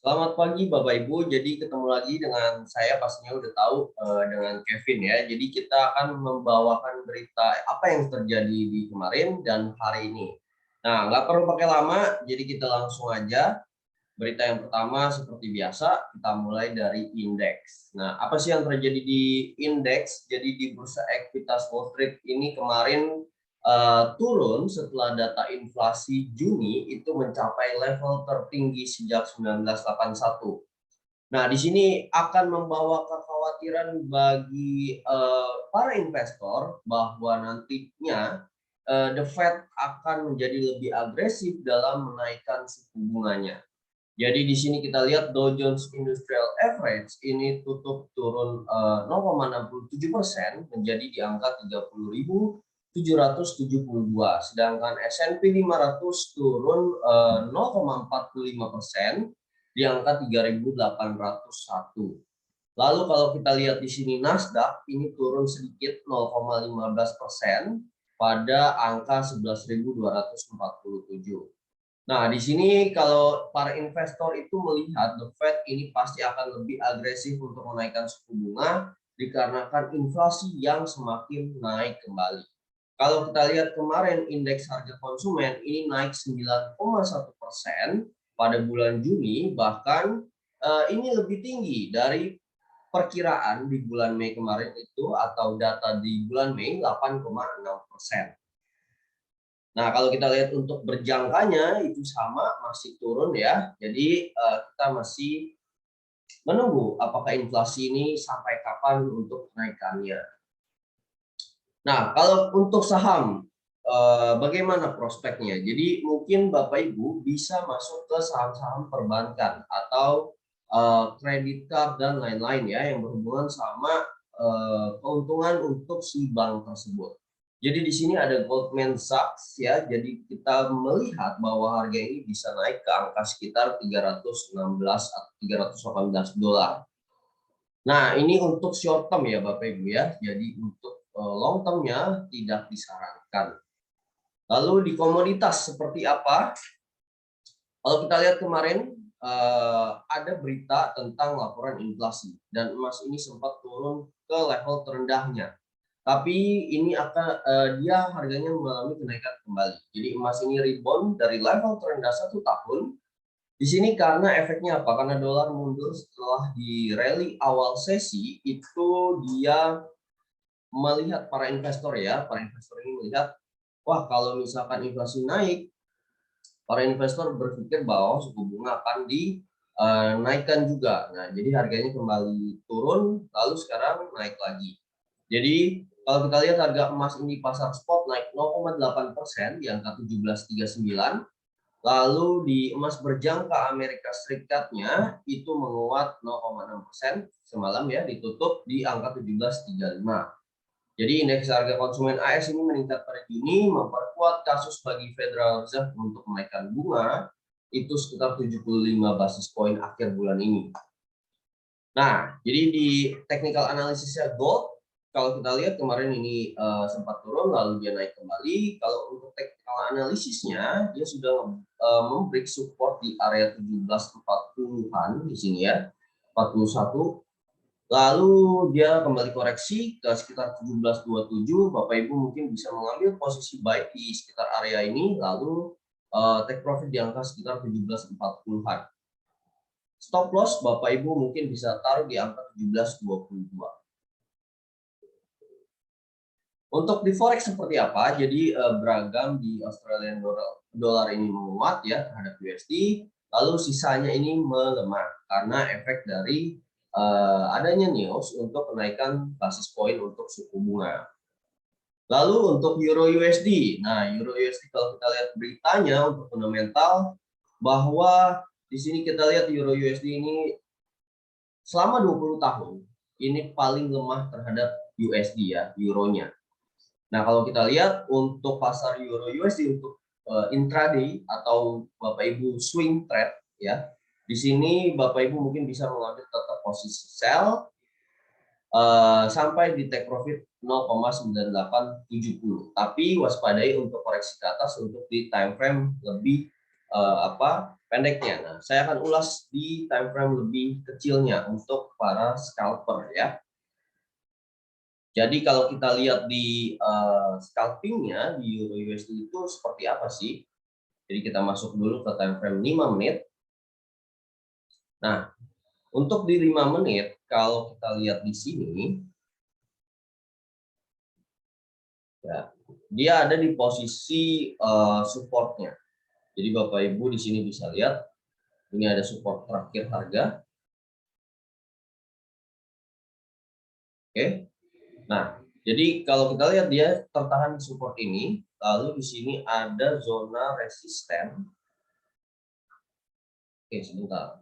Selamat pagi Bapak Ibu. Jadi ketemu lagi dengan saya pastinya udah tahu dengan Kevin ya. Jadi kita akan membawakan berita apa yang terjadi di kemarin dan hari ini. Nah, nggak perlu pakai lama, jadi kita langsung aja. Berita yang pertama seperti biasa, kita mulai dari indeks. Nah, apa sih yang terjadi di indeks? Jadi di Bursa Ekuitas Wall Street ini kemarin turun setelah data inflasi Juni itu mencapai level tertinggi sejak 1981. Nah, di sini akan membawa kekhawatiran bagi para investor bahwa nantinya The Fed akan menjadi lebih agresif dalam menaikkan suku bunganya. Jadi di sini kita lihat Dow Jones Industrial Average ini tutup turun 0,67% menjadi di angka 30.772, sedangkan S&P 500 turun 0,45% di angka 3.801. Lalu kalau kita lihat di sini Nasdaq ini turun sedikit 0,15% pada angka 11.247. Nah, di sini kalau para investor itu melihat The Fed ini pasti akan lebih agresif untuk menaikkan suku bunga dikarenakan inflasi yang semakin naik kembali. Kalau kita lihat kemarin indeks harga konsumen ini naik 9,1% pada bulan Juni, bahkan ini lebih tinggi dari perkiraan di bulan Mei kemarin itu atau data di bulan Mei 8,6%. Nah, kalau kita lihat untuk berjangkanya itu sama masih turun ya. Jadi kita masih menunggu apakah inflasi ini sampai kapan untuk kenaikannya. Nah, kalau untuk saham bagaimana prospeknya? Jadi mungkin Bapak Ibu bisa masuk ke saham-saham perbankan atau kredit card dan lain-lain ya yang berhubungan sama keuntungan untuk si bank tersebut. Jadi di sini ada Goldman Sachs ya. Jadi kita melihat bahwa harga ini bisa naik ke angka sekitar 316 atau 318 dolar. Nah, ini untuk short term ya Bapak Ibu ya. Jadi untuk long term-nya tidak disarankan. Lalu di komoditas seperti apa? Kalau kita lihat kemarin ada berita tentang laporan inflasi dan emas ini sempat turun ke level terendahnya. Tapi ini akan dia harganya mengalami kenaikan kembali. Jadi emas ini rebound dari level terendah 1 tahun. Di sini karena efeknya apa? Karena dolar mundur setelah di rally awal sesi itu dia melihat para investor ya, para investor ini melihat, wah kalau misalkan inflasi naik, para investor berpikir bahwa suku bunga akan dinaikkan juga. Nah, jadi harganya kembali turun, lalu sekarang naik lagi. Jadi kalau kita lihat harga emas ini pasar spot naik 0,8% di angka 1739. Lalu di emas berjangka Amerika Serikatnya itu menguat 0,6% semalam ya, ditutup di angka 1735. Jadi indeks harga konsumen AS ini meningkat pada Juni, memperkuat kasus bagi Federal Reserve untuk menaikkan bunga itu sekitar 75 basis poin akhir bulan ini. Nah, jadi di technical analisisnya gold, kalau kita lihat kemarin ini sempat turun lalu dia naik kembali. Kalau untuk technical analisisnya dia sudah membreak support di area 1740-an di sini ya, 41. Lalu dia kembali koreksi ke sekitar 1727. Bapak Ibu mungkin bisa mengambil posisi buy di sekitar area ini, lalu take profit di angka sekitar 1740-an. Stop loss Bapak Ibu mungkin bisa taruh di angka 1722. Untuk di forex seperti apa? Jadi beragam. Di Australian dollar ini menguat ya terhadap USD, lalu sisanya ini melemah karena efek dari adanya news untuk kenaikan basis poin untuk suku bunga. Lalu untuk Euro USD, nah Euro USD kalau kita lihat beritanya untuk fundamental, bahwa di sini kita lihat Euro USD ini selama 20 tahun ini paling lemah terhadap USD ya, euronya. Nah, kalau kita lihat untuk pasar Euro USD untuk intraday atau Bapak Ibu swing trade ya. Di sini Bapak Ibu mungkin bisa mengambil tetap posisi sell sampai di take profit 0,9870. Tapi waspadai untuk koreksi ke atas untuk di time frame lebih pendeknya. Nah, saya akan ulas di time frame lebih kecilnya untuk para scalper ya. Jadi kalau kita lihat di scalpingnya di Euro USD itu seperti apa sih? Jadi kita masuk dulu ke time frame 5 menit. Nah, untuk di 5 menit, kalau kita lihat di sini, ya, dia ada di posisi supportnya. Jadi Bapak Ibu di sini bisa lihat, ini ada support terakhir harga. Oke. Nah, jadi kalau kita lihat dia tertahan di support ini, lalu di sini ada zona resisten. Oke, sebentar.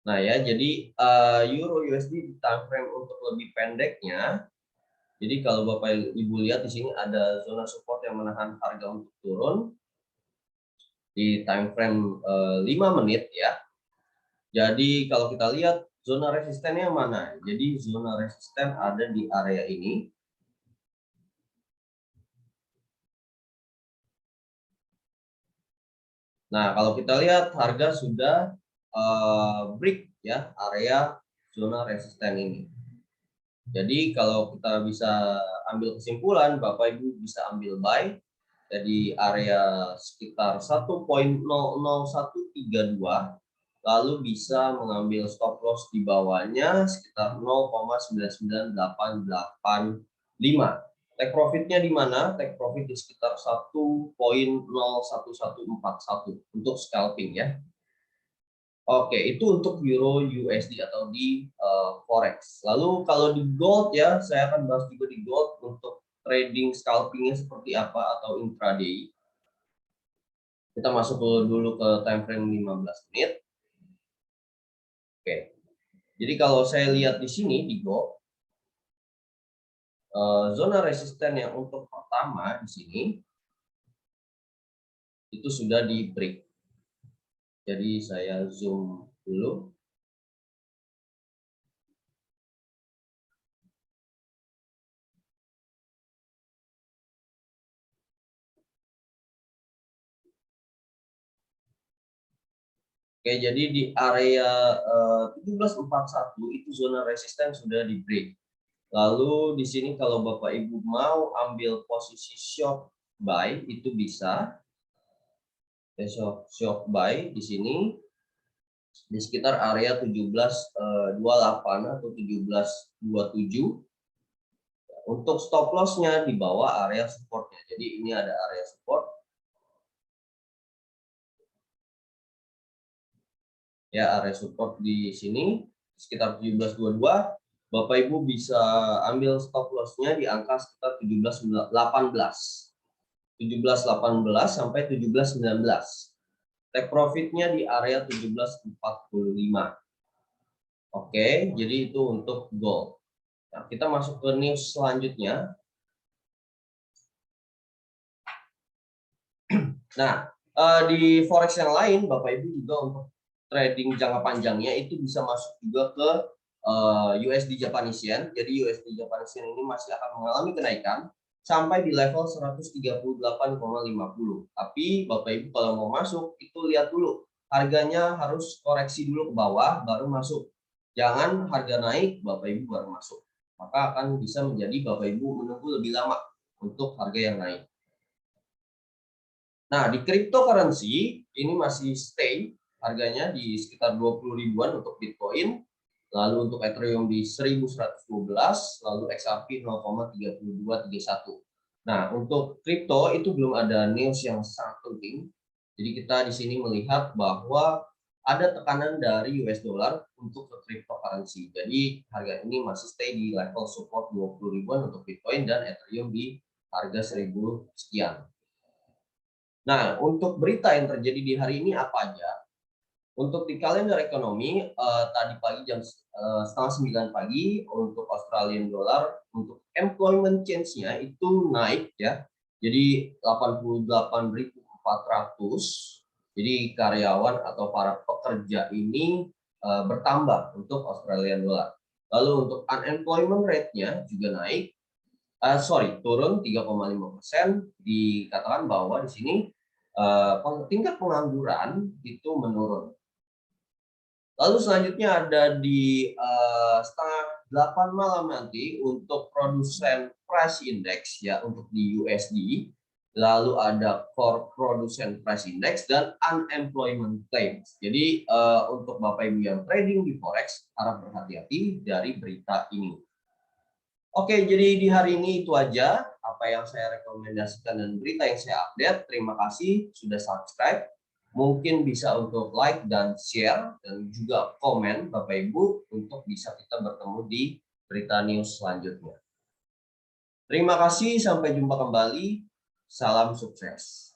Nah ya, jadi Euro USD di time frame untuk lebih pendeknya, jadi kalau Bapak Ibu lihat di sini ada zona support yang menahan harga untuk turun di time frame 5 menit ya. Jadi kalau kita lihat zona resistennya mana? Jadi zona resisten ada di area ini. Nah, kalau kita lihat harga sudah break ya area zona resisten ini. Jadi kalau kita bisa ambil kesimpulan, Bapak Ibu bisa ambil buy di area sekitar 1.00132, lalu bisa mengambil stop loss di bawahnya sekitar 0,99885. Take profitnya di mana? Take profit di sekitar 1.01141 untuk scalping ya. Oke, itu untuk Euro USD atau di Forex. Lalu kalau di gold ya, saya akan bahas juga di gold untuk trading scalpingnya seperti apa atau intraday. Kita masuk dulu ke time frame 15 menit. Oke, jadi kalau saya lihat di sini di gold, zona resisten yang untuk pertama di sini itu sudah di break. Jadi saya zoom dulu. Oke, jadi di area 1741 itu zona resisten sudah di break. Lalu di sini kalau Bapak Ibu mau ambil posisi short buy itu bisa. Short buy di sini di sekitar area 1728 atau 1727. Untuk stop loss-nya di bawah area support-nya. Jadi ini ada area support. Ya, area support di sini sekitar 1722. Bapak Ibu bisa ambil stop loss-nya di angka sekitar 1718. 1718 sampai 1719. Take profit-nya di area 1745. Oke, jadi itu untuk gold. Nah, kita masuk ke news selanjutnya. Nah, di forex yang lain, Bapak Ibu juga untuk trading jangka panjangnya itu bisa masuk juga ke USD Japanese Yen. Jadi USD Japanese Yen ini masih akan mengalami kenaikan sampai di level 138,50. Tapi Bapak Ibu kalau mau masuk itu lihat dulu harganya harus koreksi dulu ke bawah baru masuk. Jangan harga naik Bapak Ibu baru masuk. Maka akan bisa menjadi Bapak Ibu menunggu lebih lama untuk harga yang naik. Nah, di cryptocurrency ini masih stay harganya di sekitar 20 ribuan untuk Bitcoin, lalu untuk Ethereum di 1112, lalu XRP 0,3231. Nah, untuk kripto itu belum ada news yang sangat penting. Jadi kita di sini melihat bahwa ada tekanan dari US dollar untuk ke cryptocurrency. Jadi harga ini masih stay di level support 20 ribuan untuk Bitcoin dan Ethereum di harga 1000 sekian. Nah, untuk berita yang terjadi di hari ini apa aja? Untuk di kalender ekonomi, tadi pagi jam setengah 9 pagi untuk Australian dollar, untuk employment change-nya itu naik ya. Jadi 88.400. Jadi karyawan atau para pekerja ini bertambah untuk Australian dollar. Lalu untuk unemployment rate-nya juga naik. turun 3,5%. Dikatakan bahwa di sini tingkat pengangguran itu menurun. Lalu selanjutnya ada di setengah 8 malam nanti untuk produsen price index ya untuk di USD. Lalu ada core production price index dan unemployment claims. Jadi untuk Bapak Ibu yang trading di forex harap berhati-hati dari berita ini. Oke, jadi di hari ini itu aja apa yang saya rekomendasikan dan berita yang saya update. Terima kasih sudah subscribe. Mungkin bisa untuk like dan share dan juga komen Bapak Ibu untuk bisa kita bertemu di berita news selanjutnya. Terima kasih, sampai jumpa kembali. Salam sukses.